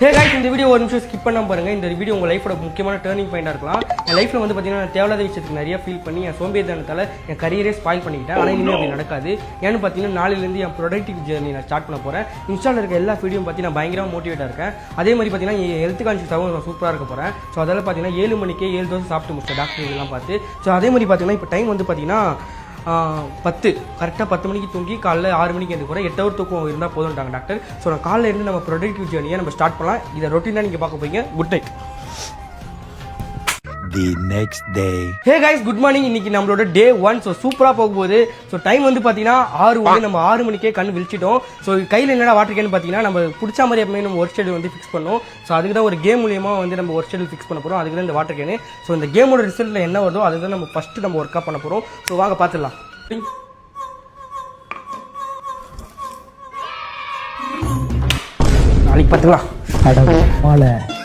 ஹே guys இந்த video ஒரு நிமிஷம் ஸ்கிப் பண்ணாம பாருங்க. இந்த வீடியோ உங்க லைஃபோட முக்கியமான டர்னிங் பாயிண்டா இருக்கலாம். என் லைஃப்ல வந்து பாத்தீங்கன்னா நான் தேவையில்லாத விஷயத்துக்கு நிறைய ஃபீல் பண்ணி என் சோம்பேறித்தனத்தால என் கரியரே ஸ்பாயில் பண்ணிக்கிட்டேன். ஆனால் இனிமேல் அப்படி நடக்காது. ஏன்னு பார்த்தீங்கன்னா நாளையிலேருந்து என் ப்ரொடக்டிவ் ஜேர்னி நான் ஸ்டார்ட் பண்ண போகிறேன். இன்ஸ்டாவில் இருக்க எல்லா வீடியோ பற்றி நான் பயங்கரமாக மோட்டிவேட்டாக இருக்கேன். அதே மாதிரி பார்த்தீங்கன்னா என் ஹெல்த் கான்ஷியஸாகவும் நான் சூப்பராக இருக்க போகிறேன். ஸோ அதெல்லாம் பார்த்தீங்கன்னா 7 மணிக்கே 7 தோசை சாப்பிட்டு முடிச்சேன் டாக்டர் இதெல்லாம் பார்த்து. ஸோ அதே மாதிரி பார்த்தீங்கன்னா இப்போ டைம் வந்து பார்த்தீங்கன்னா 10 கரெக்டாக 10 மணிக்கு தூங்கி காலைல 6 மணிக்கு எழுந்து போகிறேன். 8 ஹவர் தூக்கம் இருந்தால் போதும்ட்டாங்க டாக்டர். ஸோ நான் காலையில் இருந்து நம்ம ப்ரொடக்டிவ் ஜேர்னியை நம்ம ஸ்டார்ட் பண்ணலாம். இதை ரொட்டீனாக நீங்கள் பார்க்க போய்ங்க. Good night. The next day. Hey guys good morning. இன்னைக்கு நம்மளோட டே 1. ஸோ சூப்பராக போக போகுது. ஸோ டைம் வந்து பார்த்தீங்கன்னா 6 நம்ம 6 மணிக்கே கண் விழிச்சிட்டோம். ஸோ கையில் என்னடா வாட்டர் கேன் பார்த்தீங்கன்னா நம்ம பிடிச்ச மாதிரி எப்பவுமே நம்ம ஒர்க் ஷெடியூல் வந்து ஃபிக்ஸ் பண்ணோம். ஸோ அதுக்கு தான் ஒரு கேம் மூலியமாக வந்து நம்ம ஒர்க் ஷெடியூல் ஃபிக்ஸ் பண்ண போகிறோம். அதுக்கு தான் இந்த வாட்டர் கேனு. ஸோ இந்த கேமோட ரிசல்ட்டில் என்ன வருதோ அதுதான் நம்ம ஃபஸ்ட்டு நம்ம ஒர்க்காக பண்ண போகிறோம். ஸோ வாங்க பார்த்துடலாம். நாளைக்கு பார்த்துக்கலாம்.